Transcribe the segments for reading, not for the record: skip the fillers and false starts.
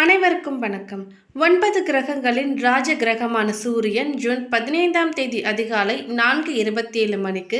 அனைவருக்கும் வணக்கம். 9 கிரகங்களின் ராஜ கிரகமான சூரியன் ஜூன் 15ஆம் தேதி அதிகாலை 4:27 மணிக்கு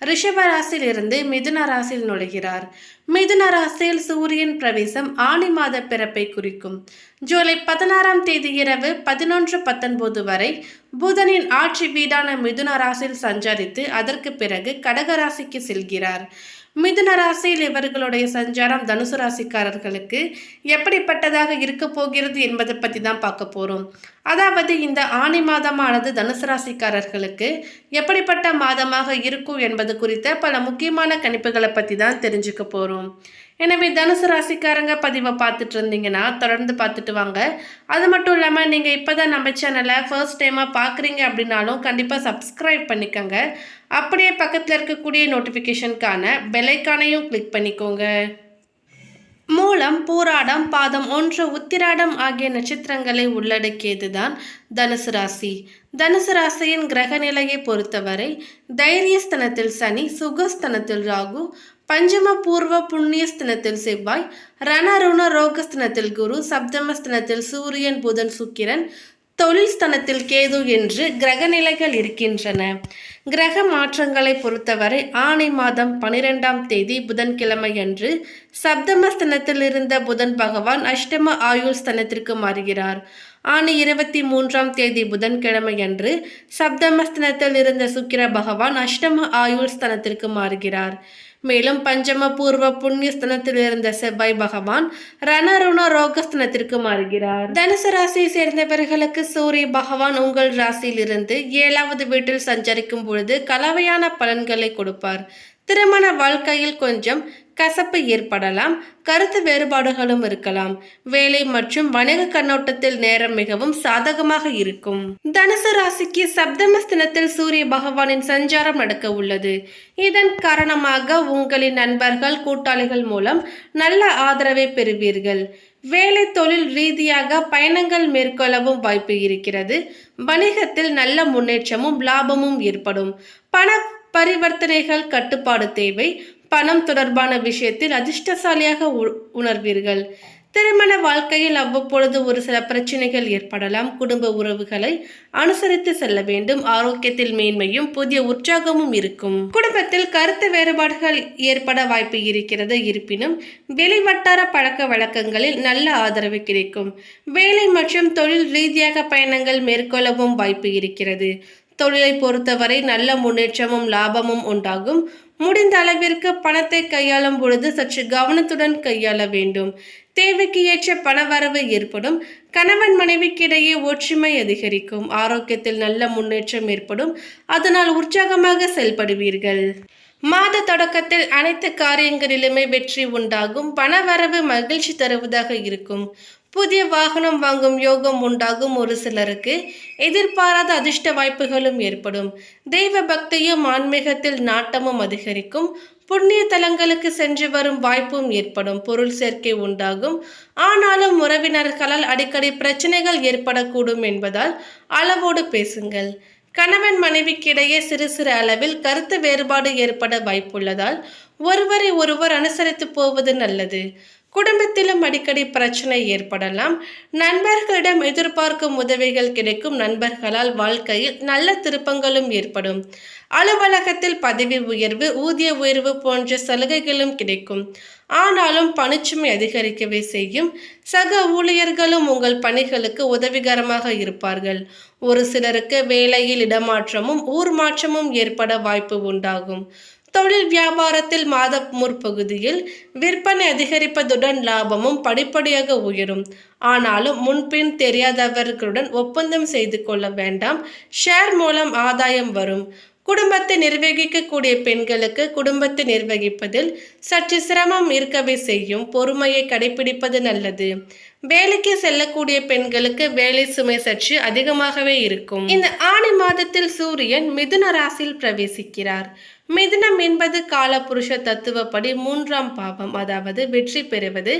ரிஷப ராசியிலிருந்து மிதுன ராசியில் நுழைகிறார். மிதுன ராசியில் சூரியன் பிரவேசம் ஆனி மாத பிறப்பை குறிக்கும். ஜூலை 16ஆம் தேதி இரவு 11:19 வரை புதனின் ஆட்சி வீடான மிதுன ராசியில் சஞ்சரித்து அதற்கு பிறகு கடக ராசிக்கு செல்கிறார். மிதுன ராசியில் இவர்களுடைய சஞ்சாரம் தனுசு ராசிக்காரர்களுக்கு எப்படிப்பட்டதாக இருக்க போகிறது என்பதை பற்றி தான் பார்க்க போகிறோம். அதாவது இந்த ஆனி மாதமானது தனுசு ராசிக்காரர்களுக்கு எப்படிப்பட்ட மாதமாக இருக்கும் என்பது குறித்த பல முக்கியமான கணிப்புகளை பற்றி தான் தெரிஞ்சுக்க போகிறோம். எனவே தனுசு ராசிக்காரங்க பதிவை பார்த்துட்டு இருந்தீங்கன்னா தொடர்ந்து பார்த்துட்டு வாங்க. அது மட்டும் இல்லாமல் நீங்கள் இப்போ தான் நம்ம சேனலை ஃபர்ஸ்ட் டைமாக பார்க்குறீங்க அப்படின்னாலும் கண்டிப்பாக சப்ஸ்கிரைப் பண்ணிக்கோங்க. அப்படியே பக்கத்தில் இருக்கக்கூடிய நோட்டிஃபிகேஷனுக்கான பெல்லைக்கானையும் கிளிக் பண்ணிக்கோங்க. மூலம், பூராடம், பாதம் 1, உத்திராடம் ஆகிய நட்சத்திரங்களை உள்ளடக்கியது தான் தனுசு ராசி. தனுசு ராசியின் கிரக நிலையை பொறுத்தவரை தைரியஸ்தனத்தில் சனி, சுகஸ்தனத்தில் ராகு, பஞ்சம பூர்வ புண்ணியஸ்தனத்தில் செவ்வாய், ரணருண ரோகஸ்தனத்தில் குரு, சப்தமஸ்தனத்தில் சூரியன், புதன், சுக்கிரன், தொழில் ஸ்தனத்தில் கேது என்று கிரக நிலைகள் இருக்கின்றன. கிரக மாற்றங்களை பொறுத்தவரை ஆனி மாதம் 12ஆம் தேதி புதன்கிழமை அன்று சப்தமஸ்தனத்தில் இருந்த புதன் பகவான் அஷ்டம ஆயுள் ஸ்தனத்திற்கு மாறுகிறார். ஆனி 23ஆம் தேதி புதன்கிழமை அன்று சப்தமஸ்தனத்தில் இருந்த சுக்கிர பகவான் அஷ்டம ஆயுள் ஸ்தனத்திற்கு மாறுகிறார். மேலும் பஞ்சம பூர்வ புண்ணியஸ்தனத்தில் இருந்த செவ்வாய் பகவான் ரணருண ரோகஸ்தனத்திற்கு மாறுகிறார். தனுசு ராசியை சேர்ந்தவர்களுக்கு சூரிய பகவான் உங்கள் ராசியில் இருந்து 7வது வீட்டில் சஞ்சரிக்கும் பொழுது கலவையான பலன்களை கொடுப்பார். திருமண வாழ்க்கையில் கொஞ்சம் கசப்பு ஏற்படலாம், கருத்து வேறுபாடுகளும் இருக்கலாம். வேலை மற்றும் வணிக கண்ணோட்டத்தில் நேரம் மிகவும் சாதகமாக இருக்கும். தனுசு ராசிக்கு சப்தமஸ்தனத்தில் சூரிய பகவானின் சஞ்சாரம் நடக்க உள்ளது. இதன் காரணமாக உங்களின் நண்பர்கள், கூட்டாளிகள் மூலம் நல்ல ஆதரவை பெறுவீர்கள். வேலை தொழில் ரீதியாக பயணங்கள் மேற்கொள்ளவும் வாய்ப்பு இருக்கிறது. வணிகத்தில் நல்ல முன்னேற்றமும் லாபமும் ஏற்படும். பண பரிவர்த்தனைகள் கட்டுப்பாடு தேவை. பணம் தொடர்பான விஷயத்தில் அதிர்ஷ்டசாலியாக உணர்வீர்கள். திருமண வாழ்க்கையில் அவ்வப்பொழுது ஒரு சில பிரச்சனைகள் ஏற்படலாம். குடும்ப உறவுகளை அனுசரித்து செல்ல வேண்டும். ஆரோக்கியத்தில் மேன்மையும் புதிய உற்சாகமும் இருக்கும். குடும்பத்தில் கருத்து வேறுபாடுகள் ஏற்பட வாய்ப்பு இருக்கிறது. இருப்பினும் வெளிவட்டார பழக்க வழக்கங்களில் நல்ல ஆதரவு கிடைக்கும். வேலை மற்றும் தொழில் ரீதியாக பயணங்கள் மேற்கொள்ளவும் வாய்ப்பு இருக்கிறது. தொழிலை பொறுத்தவரை நல்ல முன்னேற்றமும் லாபமும் உண்டாகும். முடிந்த அளவிற்கு பணத்தை கையாளும் பொழுது சற்று கவனத்துடன் கையாள வேண்டும். தேவைக்கு ஏற்ற பணவரவு ஏற்படும். கணவன் மனைவிக்கிடையே ஒற்றுமை அதிகரிக்கும். ஆரோக்கியத்தில் நல்ல முன்னேற்றம் ஏற்படும். அதனால் உற்சாகமாக செயல்படுவீர்கள். மாத தொடக்கத்தில் அனைத்து காரியங்களிலுமே வெற்றி உண்டாகும். பணவரவு மகிழ்ச்சி தருவதாக இருக்கும். புதிய வாகனம் வாங்கும் யோகம் உண்டாகும். ஒரு சிலருக்கு எதிர்பாராத அதிர்ஷ்ட வாய்ப்புகளும் ஏற்படும். தெய்வ பக்தியும் ஆன்மீகத்தில் நாட்டமும் அதிகரிக்கும். புண்ணிய தலங்களுக்கு சென்று வரும் வாய்ப்பும் ஏற்படும். பொருள் சேர்க்கை உண்டாகும். ஆனாலும் உறவினர்களால் அடிக்கடி பிரச்சனைகள் ஏற்படக்கூடும் என்பதால் அளவோடு பேசுங்கள். கணவன் மனைவிக்கிடையே சிறு சிறு அளவில் கருத்து வேறுபாடு ஏற்பட வாய்ப்புள்ளதால் ஒருவரை ஒருவர் அனுசரித்து போவது நல்லது. குடும்பத்திலும் அடிக்கடி பிரச்சனை ஏற்படலாம். நண்பர்களிடம் எதிர்பார்க்கும் உதவிகள் கிடைக்கும். நண்பர்களால் வாழ்க்கையில் நல்ல திருப்பங்களும் ஏற்படும். அலுவலகத்தில் பதவி உயர்வு, ஊதிய உயர்வு போன்ற சலுகைகளும் கிடைக்கும். ஆனாலும் பணிச்சுமை அதிகரிக்கவே செய்யும். சக ஊழியர்களும் உங்கள் பணிகளுக்கு உதவிகரமாக இருப்பார்கள். ஒரு சிலருக்கு வேலையில் இடமாற்றமும் ஊர் மாற்றமும் ஏற்பட வாய்ப்பு உண்டாகும். தொழில் வியாபாரத்தில் மாத முற்பகுதியில் விற்பனை அதிகரிப்பதுடன் லாபமும் படிப்படியாக உயரும். ஆனாலும் முன்பின் தெரியாதவர்களுடன் ஒப்பந்தம் செய்து கொள்ள வேண்டாம். ஷேர் மூலம் ஆதாயம் வரும். குடும்பத்தை நிர்வகிக்கக்கூடிய பெண்களுக்கு குடும்பத்தை நிர்வகிப்பதில் சற்று சிரமம் இருக்கவே செய்யும். பொறுமையை கடைபிடிப்பது நல்லது. வேலைக்கு செல்லக்கூடிய பெண்களுக்கு வேலை சுமை சற்று அதிகமாகவே இருக்கும். இந்த ஆனி மாதத்தில் சூரியன் மிதுன ராசியில் பிரவேசிக்கிறார். மிதுனம் என்பது காலபுருஷ தத்துவப்படி 3ஆம் பாவம். அதாவது வெற்றி பெறுவது,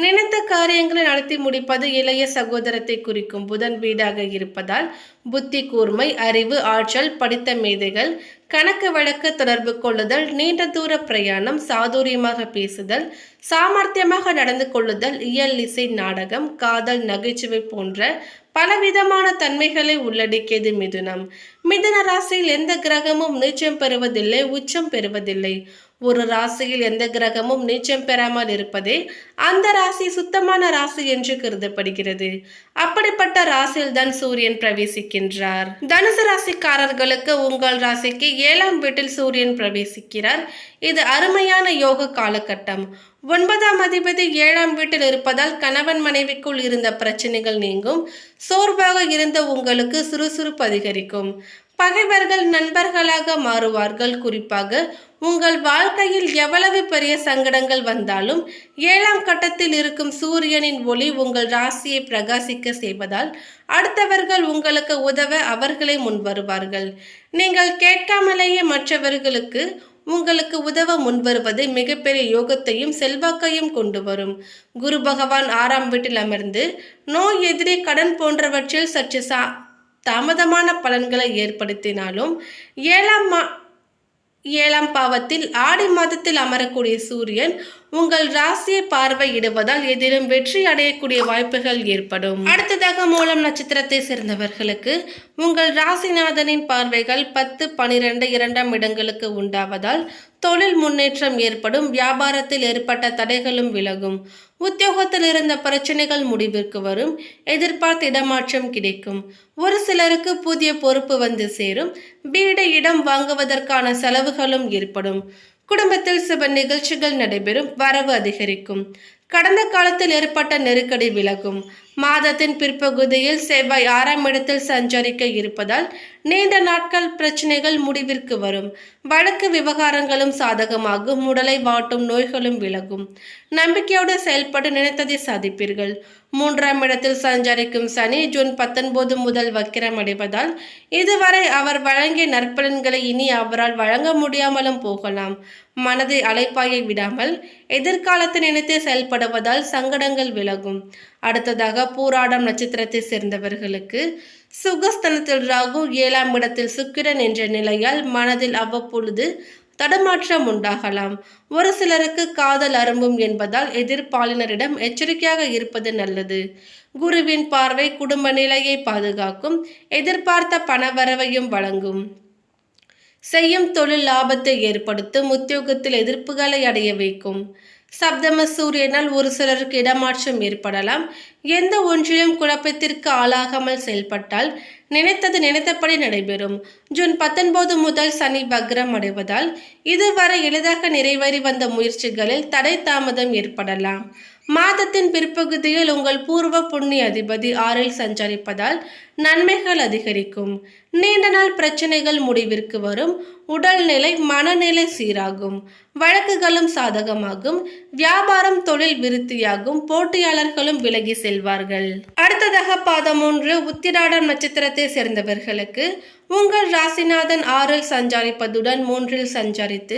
நினைத்த காரியங்களை நடத்தி முடிப்பது, இளைய சகோதரத்தை குறிக்கும். புதன் வீடாக இருப்பதால் புத்தி கூர்மை, அறிவு, ஆற்றல், படித்த மேதைகள், கணக்கு வழக்கு தொடர்பு கொள்ளுதல், நீண்ட தூர பிரயாணம், சாதுரியமாக பேசுதல், சாமர்த்தியமாக நடந்து கொள்ளுதல், இயல், இசை, நாடகம், காதல், நகைச்சுவை போன்ற பலவிதமான தன்மைகளை உள்ளடக்கியது மிதுனம். மிதுன ராசியில் எந்த கிரகமும் நீச்சம் பெறுவதில்லை, உச்சம் பெறுவதில்லை. ஒரு ராசியில் எந்த கிரகமும் நீச்சம் பெறாமல் இருப்பதே அந்த ராசி சுத்தமான ராசி என்று கருதப்படுகிறது. அப்படிப்பட்ட ராசியில் தான் சூரியன் பிரவேசிக்கின்றார். தனுசு ராசிக்காரர்களுக்கு உங்கள் ராசிக்கு 7ஆம் வீட்டில் சூரியன் பிரவேசிக்கிறார். இது அருமையான யோக காலகட்டம். 9ஆம் அதிபதி 7ஆம் வீட்டில் இருப்பதால் கணவன் மனைவிக்குள் இருந்த பிரச்சனைகள் நீங்கும். சோர்வாக இருந்த உங்களுக்கு சுறுசுறுப்பு அதிகரிக்கும். பகைவர்கள் நண்பர்களாக மாறுவார்கள். குறிப்பாக உங்கள் வாழ்க்கையில் எவ்வளவு பெரிய சங்கடங்கள் வந்தாலும் 7ஆம் கட்டத்தில் இருக்கும் சூரியனின் ஒளி உங்கள் ராசியை பிரகாசிக்க செய்வதால் அடுத்தவர்கள் உங்களுக்கு உதவ அவர்களே முன்வருவார்கள். நீங்கள் கேட்காமலேயே மற்றவர்களுக்கு உங்களுக்கு உதவ முன்வருவது மிகப்பெரிய யோகத்தையும் செல்வாக்கையும் கொண்டு வரும். குரு பகவான் 6ஆம் வீட்டில் அமர்ந்து நோய், எதிரி, கடன் போன்றவற்றில் சற்று தாமதமான பலன்களை ஏற்படுத்தினாலும் 7ஆம் பாவத்தில் ஆடி மாதத்தில் அமரக்கூடிய சூரியன் உங்கள் ராசியை பார்வையிடுவதால் எதிலும் வெற்றி அடையக்கூடிய வாய்ப்புகள் ஏற்படும். அடுத்ததாக மூலம் நட்சத்திரத்தை சேர்ந்தவர்களுக்கு உங்கள் ராசிநாதனின் பார்வைகள் 10, 12, 2ஆம் இடங்களுக்கு உண்டாவதால் தொழில் முன்னேற்றம் ஏற்படும். வியாபாரத்தில் ஏற்பட்ட தடைகளும் விலகும். உத்தியோகத்தில் இருந்த பிரச்சனைகள் முடிவிற்கு வரும். எதிர்பார்த்த இடமாற்றம் கிடைக்கும். ஒரு சிலருக்கு புதிய பொறுப்பு வந்து சேரும். வீடு, இடம் வாங்குவதற்கான செலவுகளும் ஏற்படும். குடும்பத்தில் சுப நிகழ்ச்சிகள் நடைபெறும். வரவு அதிகரிக்கும். கடந்த காலத்தில் ஏற்பட்ட நெருக்கடி விலகும். மாதத்தின் பிற்பகுதியில் செவ்வாய் 6ஆம் இடத்தில் சஞ்சரிக்க இருப்பதால் நீண்ட நாட்கள் பிரச்சனைகள் முடிவிற்கு வரும். வழக்கு விவகாரங்களும் சாதகமாகும். உடலை வாட்டும் நோய்களும் விலகும். நம்பிக்கையோடு செயல்பட்டு நினைத்ததை சாதிப்பீர்கள். 3ஆம் இடத்தில் சஞ்சரிக்கும் சனி ஜூன் 19 முதல் வக்கிரம் அடைவதால் இதுவரை அவர் வழங்கிய நற்பலன்களை இனி அவரால் வழங்க முடியாமலும் போகலாம். மனதை அலைப்பாய விடாமல் எதிர்காலத்தை நினைத்து செயல்படுவதால் சங்கடங்கள் விலகும். அடுத்ததாக பூராடம் நட்சத்திரத்தை சேர்ந்தவர்களுக்கு சுகஸ்தனத்தில் ராகு, 7ஆம் இடத்தில் சுக்கிரன் என்ற நிலையால் மனதில் அவ்வப்பொழுது தடுமாற்றம் உண்டாகலாம். ஒரு சிலருக்கு காதல் அரும்பும் என்பதால் எதிர்ப்பாளினரிடம் எச்சரிக்கையாக இருப்பது நல்லது. குருவின் பார்வை குடும்ப நிலையை பாதுகாக்கும். எதிர்பார்த்த பணவரவையும் வழங்கும். செய்யும் தொழில் லாபத்தை ஏற்படுத்தும். உத்தியோகத்தில் எதிர்ப்புகளை அடைய வைக்கும். சப்தம சூரியனால் ஒரு சிலருக்கு இடமாற்றம் ஏற்படலாம். எந்த ஒன்றிலும் குழப்பத்திற்கு ஆளாகாமல் செயல்பட்டால் நினைத்தது நினைத்தபடி நடைபெறும். ஜூன் 19 முதல் சனி வக்ரம் அடைவதால் இதுவரை எளிதாக நிறைவேறி வந்த முயற்சிகளில் தடை தாமதம் ஏற்படலாம். மாதத்தின் பிற்பகுதியில் உங்கள் பூர்வ புண்ணிய அதிபதி 6இல் சஞ்சரிப்பதால் நன்மைகள் அதிகரிக்கும். நீண்ட நாள் பிரச்சனைகள் முடிவிற்கு வரும். உடல்நிலை, மனநிலை சீராகும். வழக்குகளும் சாதகமாகும். வியாபாரம், தொழில் விருத்தியாகும். போட்டியாளர்களும் விலகி செல்வார்கள். அடுத்ததாக பாதம் 3 உத்திராடம் நட்சத்திரத்தை சேர்ந்தவர்களுக்கு உங்கள் ராசிநாதன் 6இல் சஞ்சரிப்பதுடன் 3இல் சஞ்சரித்து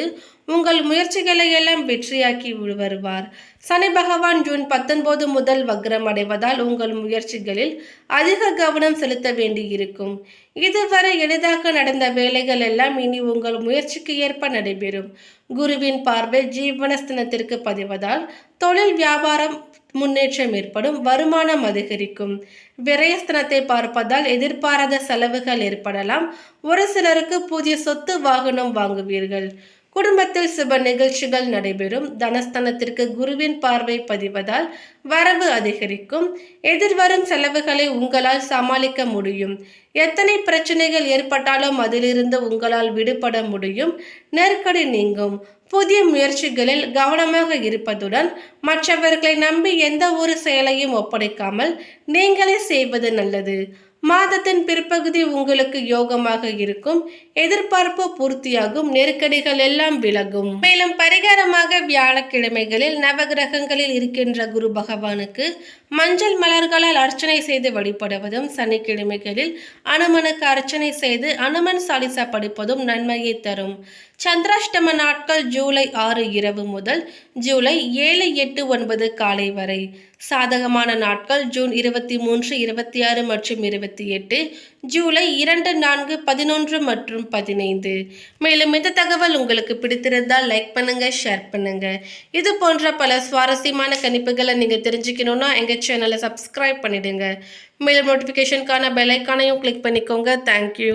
உங்கள் முயற்சிகளை எல்லாம் வெற்றியாக்கி வருவார். சனி பகவான் ஜூன் 19 முதல் வக்ரம் அடைவதால் உங்கள் முயற்சிகளில் அதிக கவனம் செலுத்த வேண்டியிருக்கும். இதுவரை எளிதாக நடந்த வேலைகள் எல்லாம் இனி உங்கள் முயற்சிக்கு ஏற்ப நடைபெறும். குருவின் பார்வை ஜீவனஸ்தனத்திற்கு பதிவதால் தொழில் வியாபாரம் முன்னேற்றம் ஏற்படும். வருமானம் அதிகரிக்கும். விரயஸ்தனத்தை பார்ப்பதால் எதிர்பாராத செலவுகள் ஏற்படலாம். ஒரு சிலருக்கு புதிய சொத்து, வாகனம் வாங்குவீர்கள். குடும்பத்தில் சுப நிகழ்ச்சிகள் நடைபெறும். தனஸ்தானத்திற்கு குருவின் பார்வை பதிவதால் வரவு அதிகரிக்கும். எதிர்வரும் செலவுகளை உங்களால் சமாளிக்க முடியும். எத்தனை பிரச்சனைகள் ஏற்பட்டாலும் அதிலிருந்து உங்களால் விடுபட முடியும். நெருக்கடி நீங்கும். புதிய முயற்சிகளில் கவனமாக இருப்பதுடன் மற்றவர்களை நம்பி எந்த ஒரு செயலையும் ஒப்படைக்காமல் நீங்களே செய்வது நல்லது. மாதத்தின் பிற்பகுதி உங்களுக்கு யோகமாக இருக்கும். எதிர்பார்ப்பு பூர்த்தியாகும். நெருக்கடிகள் எல்லாம் விலகும். மேலும் பரிகாரமாக வியாழக்கிழமைகளில் நவகிரகங்களில் இருக்கின்ற குரு பகவானுக்கு மஞ்சள் மலர்களால் அர்ச்சனை செய்து வழிபடுவதும், சனிக்கிழமைகளில் அனுமனுக்கு அர்ச்சனை செய்து அனுமன் சாலிசா படிப்பதும் நன்மையை தரும். சந்திராஷ்டம நாட்கள் ஜூலை 6 இரவு முதல் ஜூலை 7, 8, 9 காலை வரை. சாதகமான நாட்கள் ஜூன் 23, 26 மற்றும் 28, ஜூலை 2, 4, 11 மற்றும் 15. மேலும் இந்த தகவல் உங்களுக்கு பிடித்திருந்தால் லைக் பண்ணுங்க, ஷேர் பண்ணுங்க. இது போன்ற பல சுவாரஸ்யமான கணிப்புகளை நீங்க தெரிஞ்சுக்கணும்னா எங்க சேனலை சப்ஸ்கிரைப் பண்ணிடுங்க. மேலும் நோட்டிஃபிகேஷனுக்கான பெல் ஐக்கானையும் கிளிக் பண்ணிக்கோங்க. தேங்க்யூ.